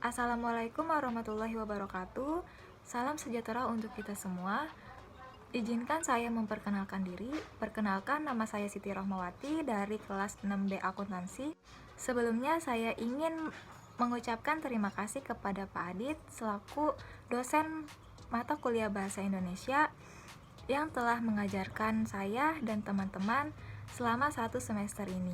Assalamualaikum warahmatullahi wabarakatuh. Salam sejahtera untuk kita semua. Izinkan saya memperkenalkan diri. Perkenalkan, nama saya Siti Rohmawati dari kelas 6B Akuntansi. Sebelumnya saya ingin mengucapkan terima kasih kepada Pak Adit selaku dosen mata kuliah Bahasa Indonesia yang telah mengajarkan saya dan teman-teman selama 1 semester ini.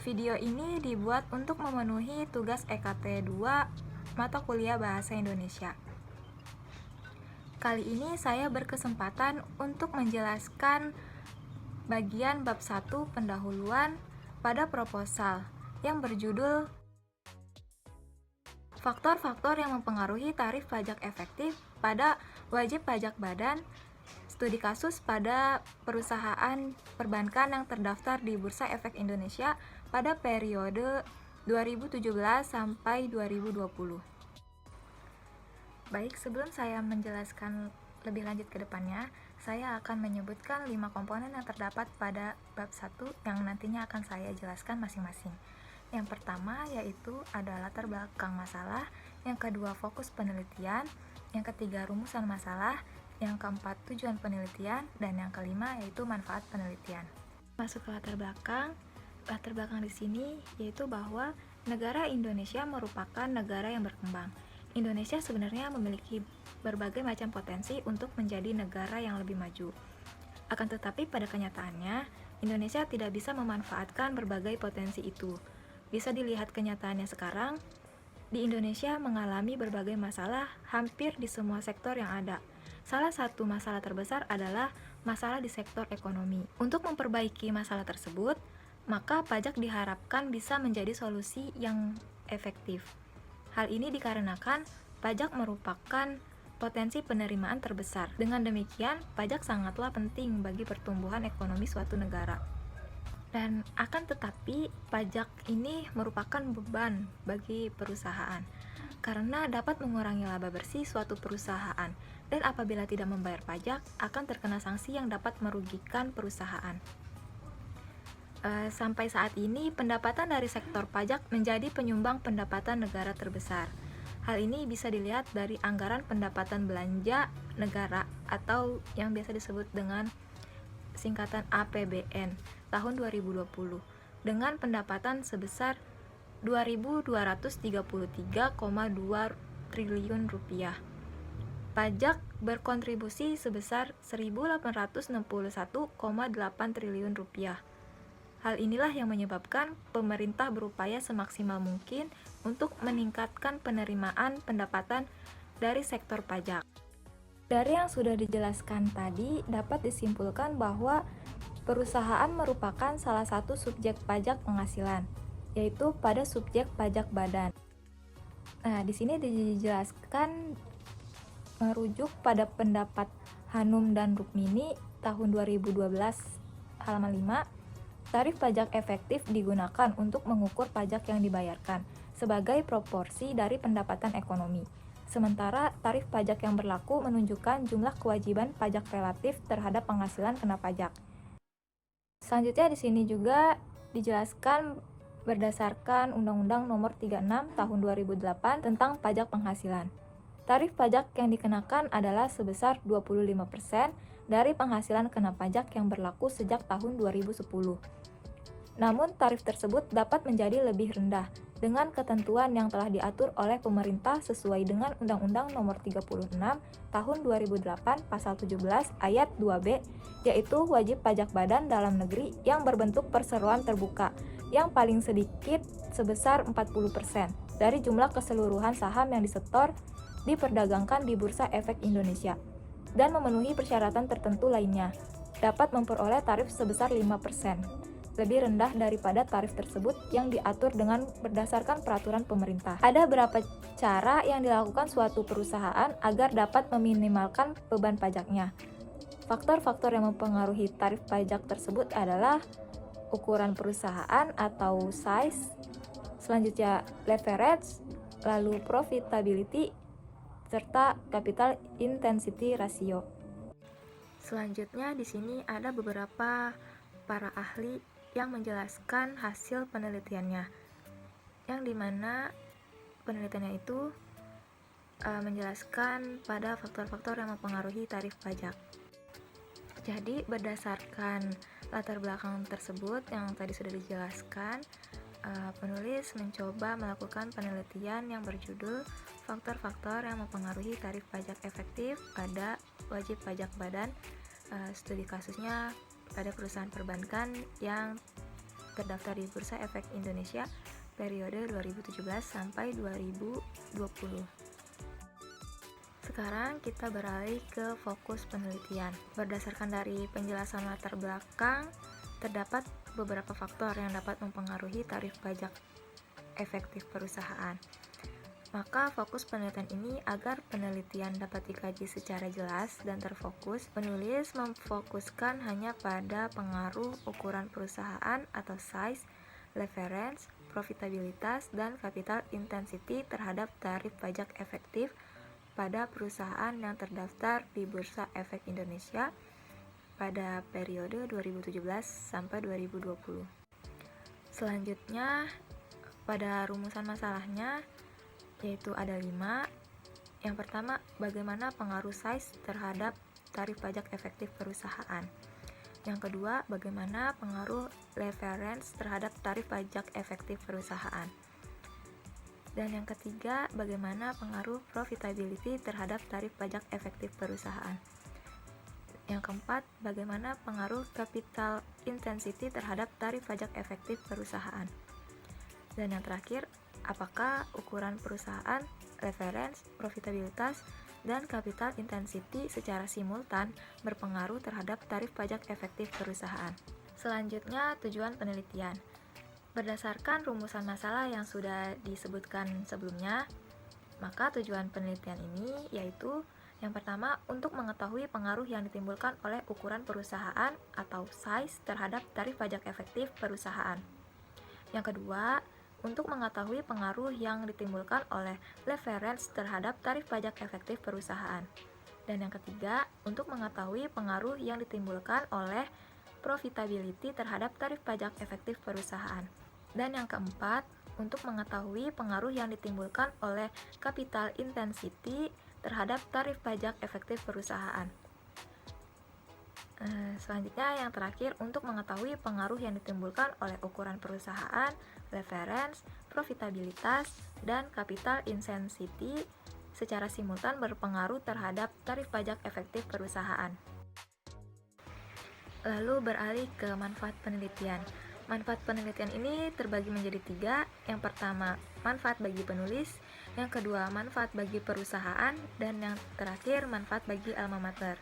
Video ini dibuat untuk memenuhi tugas EKT 2 mata kuliah Bahasa Indonesia. Kali ini saya berkesempatan untuk menjelaskan bagian bab 1 pendahuluan pada proposal yang berjudul Faktor-faktor yang mempengaruhi tarif pajak efektif pada wajib pajak badan, studi kasus pada perusahaan perbankan yang terdaftar di Bursa Efek Indonesia pada periode 2017 sampai 2020. Baik, sebelum saya menjelaskan lebih lanjut ke depannya, saya akan menyebutkan 5 komponen yang terdapat pada bab 1 yang nantinya akan saya jelaskan masing-masing. Yang pertama yaitu ada latar belakang masalah, yang kedua fokus penelitian, yang ketiga rumusan masalah, yang keempat tujuan penelitian, dan yang kelima yaitu manfaat penelitian. Masuk ke latar belakang di sini yaitu bahwa negara Indonesia merupakan negara yang berkembang. Indonesia sebenarnya memiliki berbagai macam potensi untuk menjadi negara yang lebih maju. Akan tetapi pada kenyataannya, Indonesia tidak bisa memanfaatkan berbagai potensi itu. Bisa dilihat kenyataannya sekarang, di Indonesia mengalami berbagai masalah hampir di semua sektor yang ada. Salah satu masalah terbesar adalah masalah di sektor ekonomi. Untuk memperbaiki masalah tersebut, maka pajak diharapkan bisa menjadi solusi yang efektif. Hal ini dikarenakan pajak merupakan potensi penerimaan terbesar. Dengan demikian, pajak sangatlah penting bagi pertumbuhan ekonomi suatu negara. Dan akan tetapi, pajak ini merupakan beban bagi perusahaan karena dapat mengurangi laba bersih suatu perusahaan, dan apabila tidak membayar pajak akan terkena sanksi yang dapat merugikan perusahaan. Sampai saat ini, pendapatan dari sektor pajak menjadi penyumbang pendapatan negara terbesar. Hal ini bisa dilihat dari anggaran pendapatan belanja negara atau yang biasa disebut dengan singkatan APBN tahun 2020 dengan pendapatan sebesar 2.233,2 triliun rupiah. Pajak berkontribusi sebesar 1.861,8 triliun rupiah. Hal inilah yang menyebabkan pemerintah berupaya semaksimal mungkin untuk meningkatkan penerimaan pendapatan dari sektor pajak. Dari yang sudah dijelaskan tadi, dapat disimpulkan bahwa perusahaan merupakan salah satu subjek pajak penghasilan, yaitu pada subjek pajak badan. Nah, di sini dijelaskan merujuk pada pendapat Hanum dan Rukmini tahun 2012 halaman 5. Tarif pajak efektif digunakan untuk mengukur pajak yang dibayarkan sebagai proporsi dari pendapatan ekonomi. Sementara tarif pajak yang berlaku menunjukkan jumlah kewajiban pajak relatif terhadap penghasilan kena pajak. Selanjutnya di sini juga dijelaskan berdasarkan Undang-Undang Nomor 36 Tahun 2008 tentang pajak penghasilan. Tarif pajak yang dikenakan adalah sebesar 25% dari penghasilan kena pajak yang berlaku sejak tahun 2010. Namun, tarif tersebut dapat menjadi lebih rendah dengan ketentuan yang telah diatur oleh pemerintah sesuai dengan Undang-Undang Nomor 36 Tahun 2008 Pasal 17 Ayat 2B, yaitu wajib pajak badan dalam negeri yang berbentuk perseroan terbuka yang paling sedikit sebesar 40% dari jumlah keseluruhan saham yang disetor diperdagangkan di Bursa Efek Indonesia dan memenuhi persyaratan tertentu lainnya, dapat memperoleh tarif sebesar 5%. Lebih rendah daripada tarif tersebut yang diatur dengan berdasarkan peraturan pemerintah. Ada beberapa cara yang dilakukan suatu perusahaan agar dapat meminimalkan beban pajaknya. Faktor-faktor yang mempengaruhi tarif pajak tersebut adalah ukuran perusahaan atau size, selanjutnya leverage, lalu profitability, serta capital intensity ratio. Selanjutnya di sini ada beberapa para ahli yang menjelaskan hasil penelitiannya, yang dimana penelitiannya itu menjelaskan pada faktor-faktor yang mempengaruhi tarif pajak. Jadi berdasarkan latar belakang tersebut yang tadi sudah dijelaskan, penulis mencoba melakukan penelitian yang berjudul faktor-faktor yang mempengaruhi tarif pajak efektif pada wajib pajak badan. Studi kasusnya pada perusahaan perbankan yang terdaftar di Bursa Efek Indonesia periode 2017 sampai 2020. Sekarang kita beralih ke fokus penelitian. Berdasarkan dari penjelasan latar belakang, terdapat beberapa faktor yang dapat mempengaruhi tarif pajak efektif perusahaan. Maka fokus penelitian ini agar penelitian dapat dikaji secara jelas dan terfokus, penulis memfokuskan hanya pada pengaruh ukuran perusahaan atau size, leverage, profitabilitas, dan capital intensity terhadap tarif pajak efektif pada perusahaan yang terdaftar di Bursa Efek Indonesia pada periode 2017 sampai 2020. Selanjutnya, pada rumusan masalahnya yaitu ada 5. Yang pertama, bagaimana pengaruh size terhadap tarif pajak efektif perusahaan. Yang kedua, bagaimana pengaruh leverage terhadap tarif pajak efektif perusahaan. Dan yang ketiga, bagaimana pengaruh profitability terhadap tarif pajak efektif perusahaan. Yang keempat, bagaimana pengaruh capital intensity terhadap tarif pajak efektif perusahaan. Dan yang terakhir, apakah ukuran perusahaan, leverage, profitabilitas, dan capital intensity secara simultan berpengaruh terhadap tarif pajak efektif perusahaan. Selanjutnya, tujuan penelitian. Berdasarkan rumusan masalah yang sudah disebutkan sebelumnya, maka tujuan penelitian ini yaitu yang pertama, untuk mengetahui pengaruh yang ditimbulkan oleh ukuran perusahaan atau size terhadap tarif pajak efektif perusahaan. Yang kedua, untuk mengetahui pengaruh yang ditimbulkan oleh leverage terhadap tarif pajak efektif perusahaan. Dan yang ketiga, untuk mengetahui pengaruh yang ditimbulkan oleh profitability terhadap tarif pajak efektif perusahaan. Dan yang keempat, untuk mengetahui pengaruh yang ditimbulkan oleh capital intensity terhadap tarif pajak efektif perusahaan. Selanjutnya yang terakhir, untuk mengetahui pengaruh yang ditimbulkan oleh ukuran perusahaan, leverage, profitabilitas, dan capital intensity secara simultan berpengaruh terhadap tarif pajak efektif perusahaan. Lalu beralih ke manfaat penelitian. Manfaat penelitian ini terbagi menjadi 3. Yang pertama, manfaat bagi penulis. Yang kedua, manfaat bagi perusahaan. Dan yang terakhir, manfaat bagi alma mater.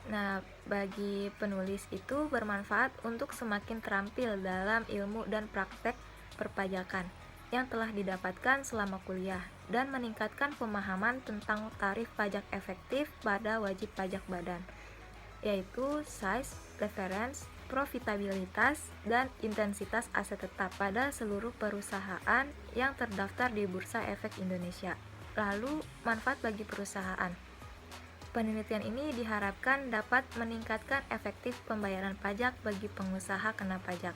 Nah, bagi penulis itu bermanfaat untuk semakin terampil dalam ilmu dan praktek perpajakan yang telah didapatkan selama kuliah dan meningkatkan pemahaman tentang tarif pajak efektif pada wajib pajak badan, yaitu size, leverage, profitabilitas, dan intensitas aset tetap pada seluruh perusahaan yang terdaftar di Bursa Efek Indonesia. Lalu, manfaat bagi perusahaan. Penelitian ini diharapkan dapat meningkatkan efektif pembayaran pajak bagi pengusaha kena pajak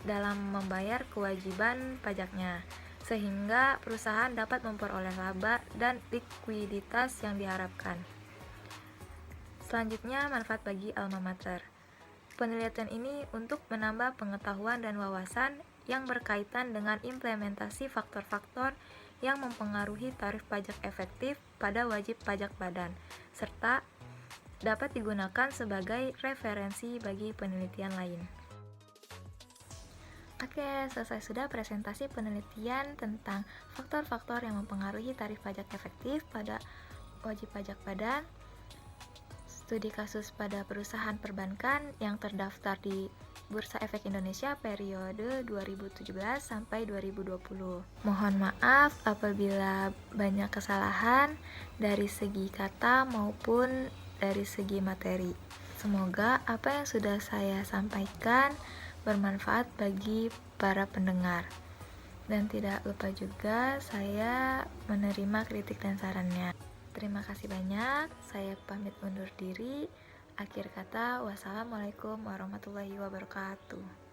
dalam membayar kewajiban pajaknya, sehingga perusahaan dapat memperoleh laba dan likuiditas yang diharapkan. Selanjutnya, manfaat bagi alma mater. Penelitian ini untuk menambah pengetahuan dan wawasan yang berkaitan dengan implementasi faktor-faktor yang mempengaruhi tarif pajak efektif pada wajib pajak badan, serta dapat digunakan sebagai referensi bagi penelitian lain. Oke, selesai sudah presentasi penelitian tentang faktor-faktor yang mempengaruhi tarif pajak efektif pada wajib pajak badan, studi kasus pada perusahaan perbankan yang terdaftar di Bursa Efek Indonesia periode 2017 sampai 2020. Mohon maaf apabila banyak kesalahan dari segi kata maupun dari segi materi. Semoga apa yang sudah saya sampaikan bermanfaat bagi para pendengar. Dan tidak lupa juga saya menerima kritik dan sarannya. Terima kasih banyak, saya pamit undur diri. Akhir kata, wassalamualaikum warahmatullahi wabarakatuh.